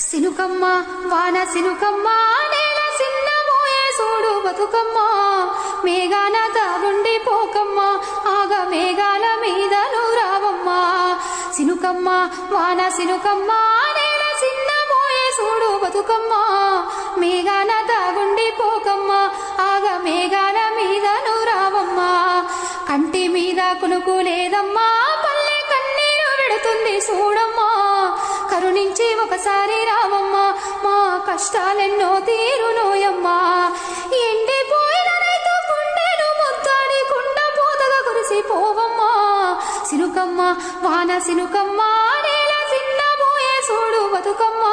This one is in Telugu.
సినుకమ్మ వాన సినుకమ్మ నేల సిన్నబోయే సూడు బతుకమ్మ మేఘాన తాగుండి పోకమ్మ ఆగ మేఘాల మీద నూరావమ్మ సినుకమ్మ వాన సినుకమ్మ నేల సిన్నబోయే సూడు బతుకమ్మ మేఘాన తాగుండి పోకమ్మ ఆగ మేఘాల మీద నూరావమ్మ కంటి మీద కునుకు లేదమ్మా పల్లె కన్నీరు విడుతుంది చూడమ్మా కరుణించి ఒకసారి రావమ్మా మా కష్టాలెన్నో తీరునోయమ్మా ఎండిపోయిన రైతు గుండెలు ముద్దాడి కుండ పోతగా కురిసిపోవమ్మా సినుకమ్మ వాన సినుకమ్మ నేల సిన్నబోయే సూడు బతుకమ్మ